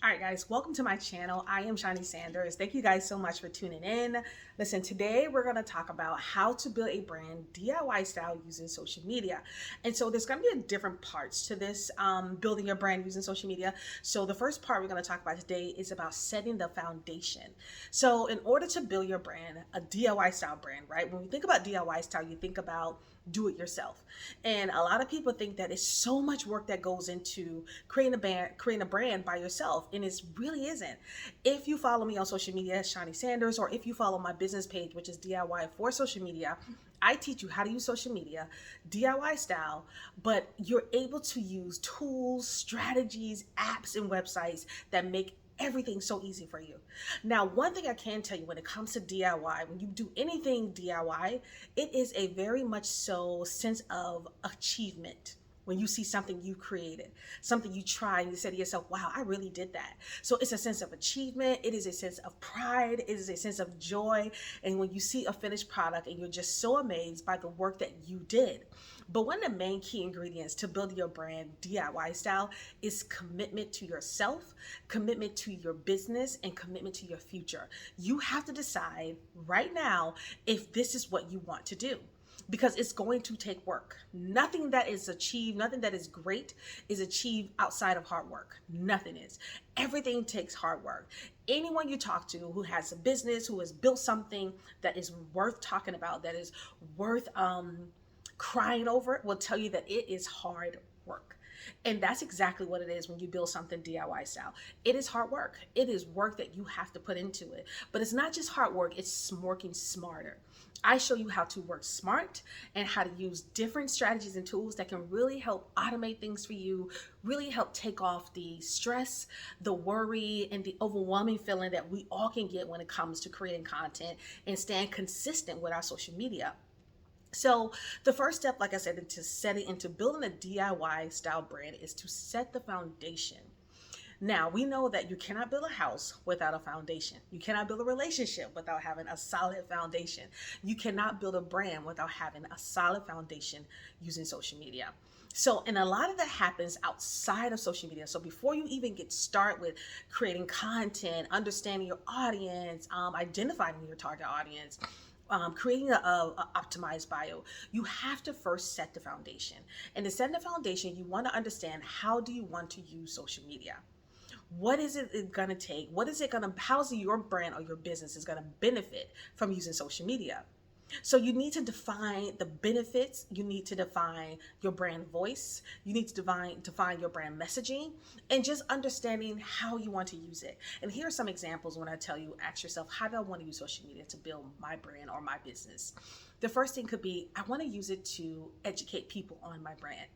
All right, guys, welcome to my channel. I am Shani Sanders. Thank you guys so much for tuning in. Listen, today we're going to talk about how to build a brand DIY style using social media. And so there's going to be different parts to this building your brand using social media. So the first part we're going to talk about today is about setting the foundation. So in order to build your brand, a DIY style brand, right? When we think about DIY style, you think about do it yourself. And a lot of people think that it's so much work that goes into creating a brand by yourself. And it really isn't. If you follow me on social media as Shani Sanders, or if you follow my business page, which is DIY for social media, I teach you how to use social media, DIY style, but you're able to use tools, strategies, apps, and websites that make everything so easy for you. Now, one thing I can tell you when it comes to DIY, when you do anything DIY, it is a very much so sense of achievement. When you see something you created, something you tried, and you say to yourself, wow, I really did that. So it's a sense of achievement. It is a sense of pride. It is a sense of joy. And when you see a finished product and you're just so amazed by the work that you did. But one of the main key ingredients to building your brand DIY style is commitment to yourself, commitment to your business, and commitment to your future. You have to decide right now if this is what you want to do, because it's going to take work. Nothing that is achieved, nothing that is great is achieved outside of hard work. Nothing is. Everything takes hard work. Anyone you talk to who has a business, who has built something that is worth talking about, that is worth crying over, will tell you that it is hard work. And that's exactly what it is when you build something DIY style. It is hard work. It is work that you have to put into it. But it's not just hard work, it's working smarter. I show you how to work smart and how to use different strategies and tools that can really help automate things for you, really help take off the stress, the worry, and the overwhelming feeling that we all can get when it comes to creating content and staying consistent with our social media. So the first step, like I said, into building a DIY style brand is to set the foundation. Now, we know that you cannot build a house without a foundation. You cannot build a relationship without having a solid foundation. You cannot build a brand without having a solid foundation using social media. So, and a lot of that happens outside of social media. So before you even get started with creating content, understanding your audience, identifying your target audience, creating a optimized bio, you have to first set the foundation. And to set the foundation, you want to understand, how do you want to use social media? What is it going to take? How's your brand or your business is going to benefit from using social media? So you need to define the benefits. You need to define your brand voice. You need to define your brand messaging, and just understanding how you want to use it. And here are some examples when I tell you, ask yourself, how do I want to use social media to build my brand or my business? The first thing could be, I want to use it to educate people on my brand.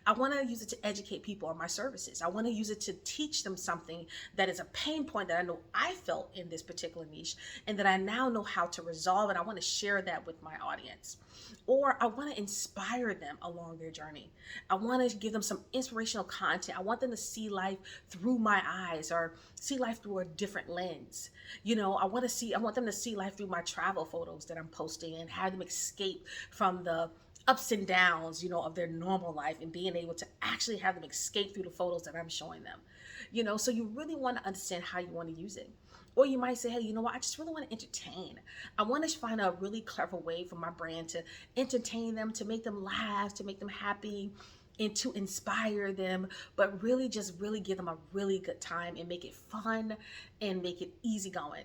I want to use it to educate people on my services. I want to use it to teach them something that is a pain point that I know I felt in this particular niche, and that I now know how to resolve, and I want to share that with my audience. Or I want to inspire them along their journey. I want to give them some inspirational content. I want them to see life through my eyes, or see life through a different lens. I want them to see life through my travel photos that I'm posting, and have them escape from the ups and downs, of their normal life, and being able to actually have them escape through the photos that I'm showing them. So you really want to understand how you want to use it. Or you might say, hey, you know what? I just really want to entertain. I want to find a really clever way for my brand to entertain them, to make them laugh, to make them happy, and to inspire them, but really just really give them a really good time, and make it fun and make it easygoing.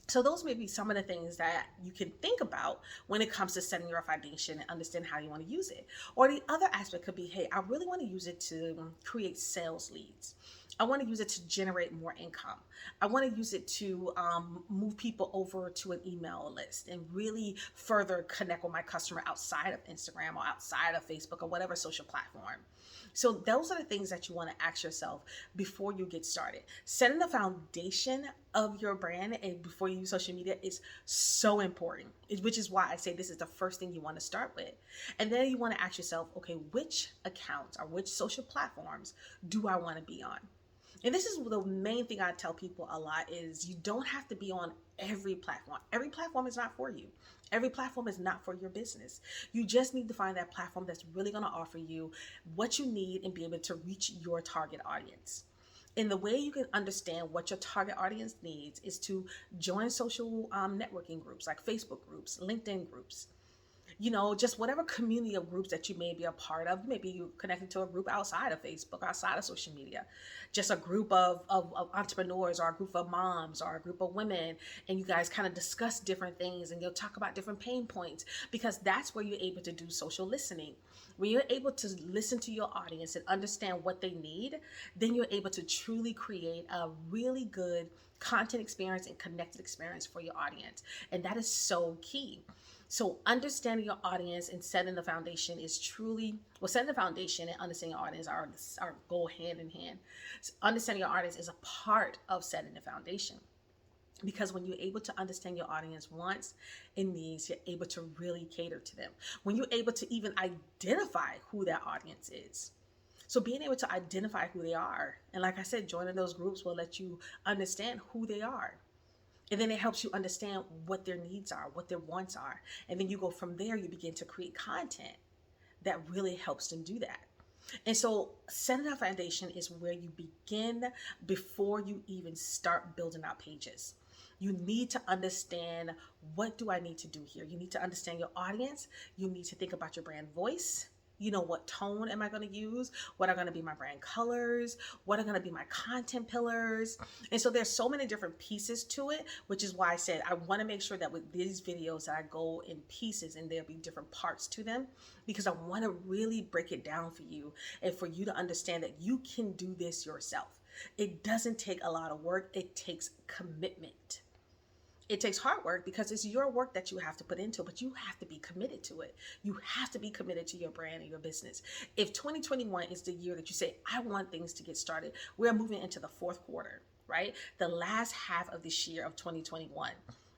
So those may be some of the things that you can think about when it comes to setting your foundation and understand how you want to use it. Or the other aspect could be, hey, I really want to use it to create sales leads. I want to use it to generate more income. I want to use it to move people over to an email list and really further connect with my customer outside of Instagram or outside of Facebook or whatever social platform. So those are the things that you want to ask yourself before you get started. Setting the foundation of your brand and before you use social media is so important, which is why I say this is the first thing you want to start with. And then you want to ask yourself, okay, which accounts or which social platforms do I want to be on? And this is the main thing I tell people a lot, is you don't have to be on every platform. Every platform is not for you. Every platform is not for your business. You just need to find that platform that's really going to offer you what you need and be able to reach your target audience. And the way you can understand what your target audience needs is to join social networking groups like Facebook groups, LinkedIn groups, just whatever community of groups that you may be a part of. Maybe you connected to a group outside of Facebook, outside of social media, just a group of entrepreneurs or a group of moms or a group of women. And you guys kind of discuss different things and you'll talk about different pain points, because that's where you're able to do social listening. When you're able to listen to your audience and understand what they need, then you're able to truly create a really good content experience and connected experience for your audience. And that is so key. So understanding your audience and setting the foundation is truly, setting the foundation and understanding your audience are go hand in hand. So understanding your audience is a part of setting the foundation, because when you're able to understand your audience wants and needs, you're able to really cater to them. When you're able to even identify who that audience is. So being able to identify who they are, and like I said, joining those groups will let you understand who they are. And then it helps you understand what their needs are, what their wants are. And then you go from there, you begin to create content that really helps them do that. And so setting a foundation is where you begin before you even start building out pages. You need to understand, what do I need to do here? You need to understand your audience. You need to think about your brand voice. What tone am I going to use? What are going to be my brand colors? What are going to be my content pillars? And so there's so many different pieces to it, which is why I said I want to make sure that with these videos that I go in pieces and there'll be different parts to them, because I want to really break it down for you and for you to understand that you can do this yourself. It doesn't take a lot of work. It takes commitment. It takes hard work because it's your work that you have to put into it, but you have to be committed to it. You have to be committed to your brand and your business. If 2021 is the year that you say, I want things to get started, we're moving into the fourth quarter, right? The last half of this year of 2021,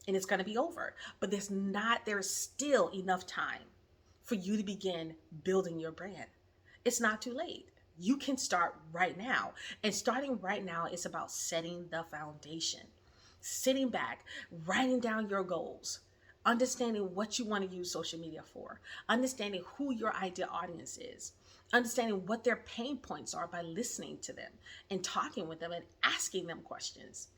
and it's going to be over, but there's still enough time for you to begin building your brand. It's not too late. You can start right now. And starting right now is about setting the foundation. Sitting back, writing down your goals, understanding what you want to use social media for, understanding who your ideal audience is, understanding what their pain points are by listening to them and talking with them and asking them questions.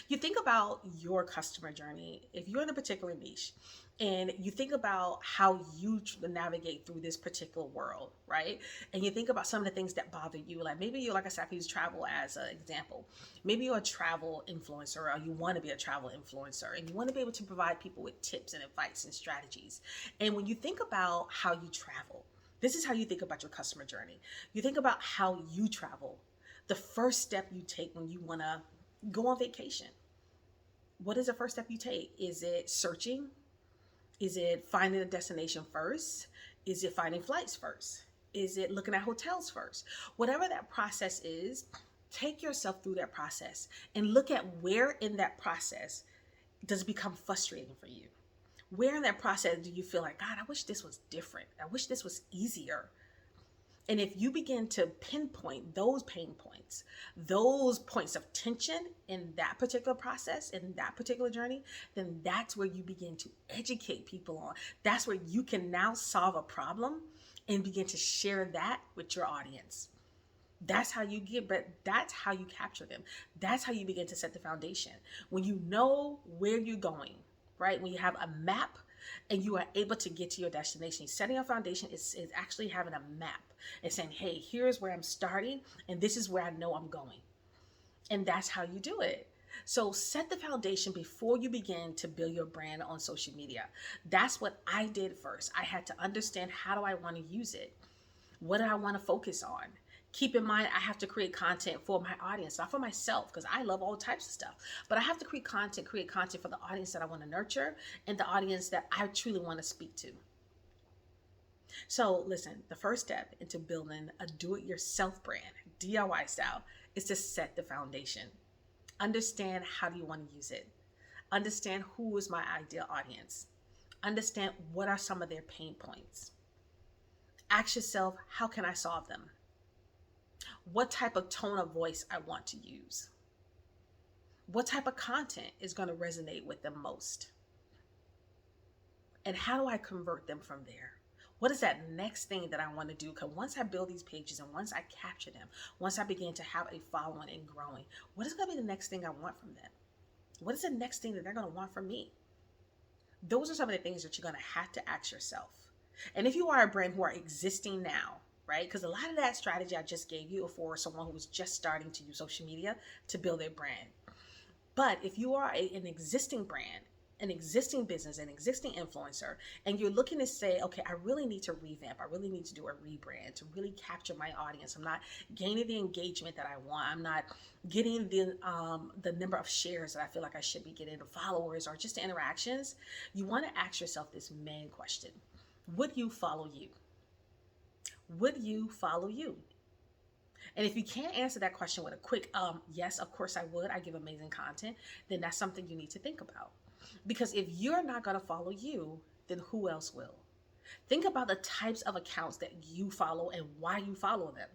You think about your customer journey. If you're in a particular niche and you think about how you navigate through this particular world, right? And you think about some of the things that bother you, like maybe you, like I said, I can use travel as an example. Maybe you're a travel influencer, or you want to be a travel influencer, and you want to be able to provide people with tips and advice and strategies. And when you think about how you travel, this is how you think about your customer journey. You think about how you travel. The first step you take when you want to go on vacation. What is the first step you take? Is it searching? Is it finding a destination first? Is it finding flights first? Is it looking at hotels first? Whatever that process is, take yourself through that process and look at where in that process does it become frustrating for you. Where in that process do you feel like, God, I wish this was different. I wish this was easier. And if you begin to pinpoint those pain points, those points of tension in that particular process, in that particular journey, then that's where you begin to educate people on. That's where you can now solve a problem and begin to share that with your audience. That's how you that's how you capture them. That's how you begin to set the foundation. When you know where you're going, right? When you have a map and you are able to get to your destination. Setting a foundation is actually having a map and saying, hey, here's where I'm starting and this is where I know I'm going. And that's how you do it. So set the foundation before you begin to build your brand on social media. That's what I did first. I had to understand, how do I want to use it? What do I want to focus on? Keep in mind, I have to create content for my audience, not for myself, because I love all types of stuff. But I have to create content for the audience that I want to nurture and the audience that I truly want to speak to. So listen, the first step into building a do-it-yourself brand, DIY style, is to set the foundation. Understand, how do you want to use it? Understand who is my ideal audience. Understand what are some of their pain points. Ask yourself, how can I solve them? What type of tone of voice I want to use. What type of content is going to resonate with them most? And how do I convert them from there? What is that next thing that I want to do? Because once I build these pages and once I capture them, once I begin to have a following and growing, what is going to be the next thing I want from them? What is the next thing that they're going to want from me? Those are some of the things that you're going to have to ask yourself. And if you are a brand who are existing now, right? Because a lot of that strategy I just gave you for someone who was just starting to use social media to build their brand. But if you are an existing brand, an existing business, an existing influencer, and you're looking to say, okay, I really need to revamp, I really need to do a rebrand to really capture my audience. I'm not gaining the engagement that I want. I'm not getting the number of shares that I feel like I should be getting, the followers, or just the interactions. You want to ask yourself this main question: would you follow you? Would you follow you? And if you can't answer that question with a quick yes, of course I would, I give amazing content, then that's something you need to think about. Because if you're not going to follow you, then who else will? Think about the types of accounts that you follow and why you follow them.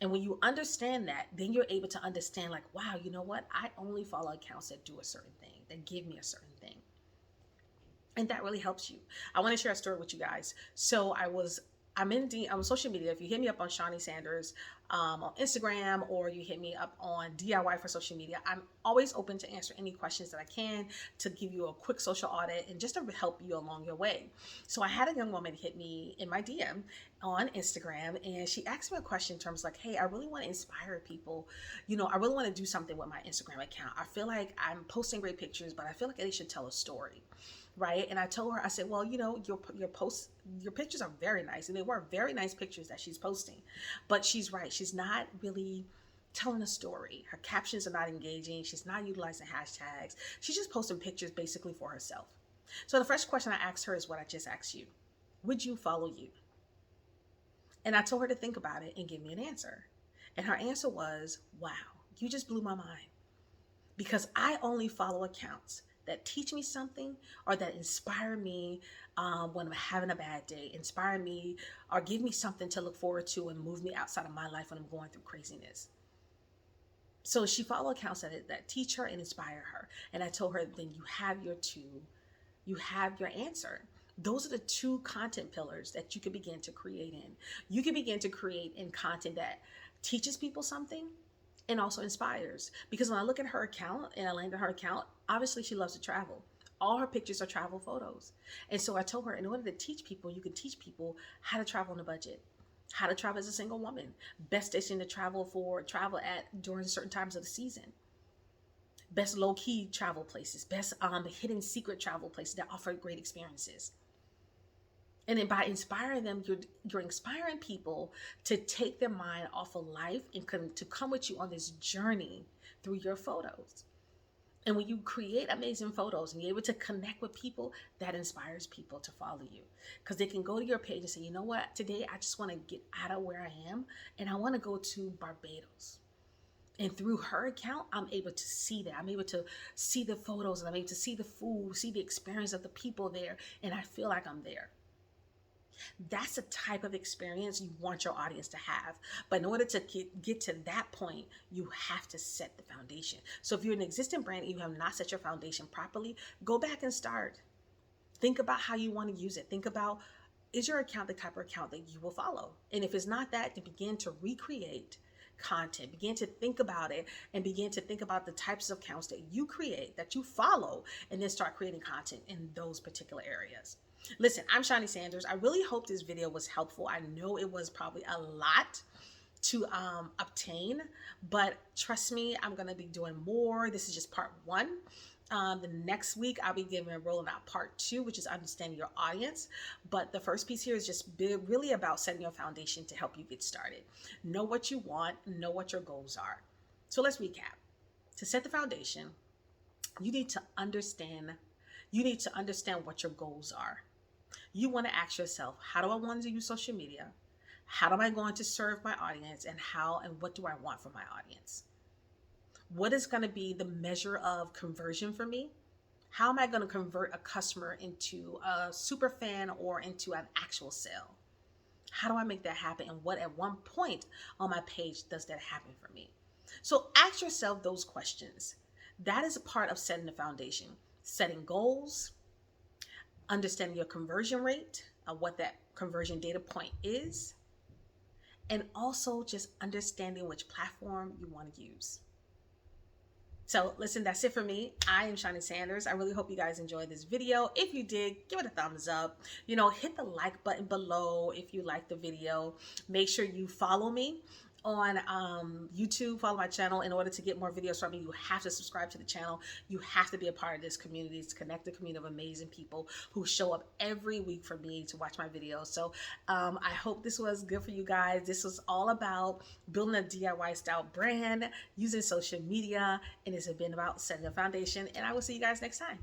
And when you understand that, then you're able to understand, like, wow, you know what? I only follow accounts that do a certain thing, that give me a certain thing. And that really helps you. I want to share a story with you guys. So I'm in social media. If you hit me up on Shawnee Sanders on Instagram, or you hit me up on DIY for social media, I'm always open to answer any questions that I can, to give you a quick social audit and just to help you along your way. So I had a young woman hit me in my DM on Instagram, and she asked me a question in terms like, hey, I really want to inspire people. I really want to do something with my Instagram account. I feel like I'm posting great pictures, but I feel like they should tell a story. Right. And I told her, I said, well, your posts, your pictures are very nice. And they were very nice pictures that she's posting. But she's right. She's not really telling a story. Her captions are not engaging. She's not utilizing hashtags. She's just posting pictures basically for herself. So the first question I asked her is what I just asked you. Would you follow you? And I told her to think about it and give me an answer. And her answer was, wow, you just blew my mind. Because I only follow accounts that teach me something, or that inspire me when I'm having a bad day, inspire me, or give me something to look forward to and move me outside of my life when I'm going through craziness. So she follow accounts that teach her and inspire her. And I told her, then you have your answer. Those are the two content pillars that you can begin to create in. You can begin to create in content that teaches people something and also inspires. Because when I look at her account and I land on her account, obviously she loves to travel. All her pictures are travel photos. And so I told her, in order to teach people, you can teach people how to travel on a budget, how to travel as a single woman, best destination to travel at during certain times of the season, best low-key travel places, best hidden secret travel places that offer great experiences. And then by inspiring them, you're inspiring people to take their mind off of life and to come with you on this journey through your photos. And when you create amazing photos and you're able to connect with people, that inspires people to follow you. Because they can go to your page and say, you know what, today I just want to get out of where I am and I want to go to Barbados. And through her account, I'm able to see that. I'm able to see the photos, and I'm able to see the food, see the experience of the people there, and I feel like I'm there. That's the type of experience you want your audience to have. But in order to get to that point, you have to set the foundation. So if you're an existing brand and you have not set your foundation properly, go back and start. Think about how you want to use it. Think about, is your account the type of account that you will follow? And if it's not that, then begin to recreate content. Begin to think about it and begin to think about the types of accounts that you create, that you follow, and then start creating content in those particular areas. Listen, I'm Shawnee Sanders. I really hope this video was helpful. I know it was probably a lot to obtain, but trust me, I'm going to be doing more. This is just part one. The next week, I'll be rolling out part two, which is understanding your audience. But the first piece here is just really about setting your foundation to help you get started. Know what you want, know what your goals are. So let's recap. To set the foundation, you need to understand what your goals are. You want to ask yourself, how do I want to use social media? How am I going to serve my audience? And what do I want from my audience? What is going to be the measure of conversion for me? How am I going to convert a customer into a super fan or into an actual sale? How do I make that happen? And at one point on my page does that happen for me? So ask yourself those questions. That is a part of setting the foundation. Setting goals, understanding your conversion rate, what that conversion data point is, and also just understanding which platform you want to use. So listen, that's it for me. I am Shani Sanders. I really hope you guys enjoyed this video. If you did, give it a thumbs up. Hit the like button below if you like the video. Make sure you follow me on YouTube, follow my channel. In order to get more videos from me, you have to subscribe to the channel. You have to be a part of this community, to connect the community of amazing people who show up every week for me to watch my videos. So I hope this was good for you guys. This was all about building a DIY style brand using social media, and it's been about setting a foundation, and I will see you guys next time.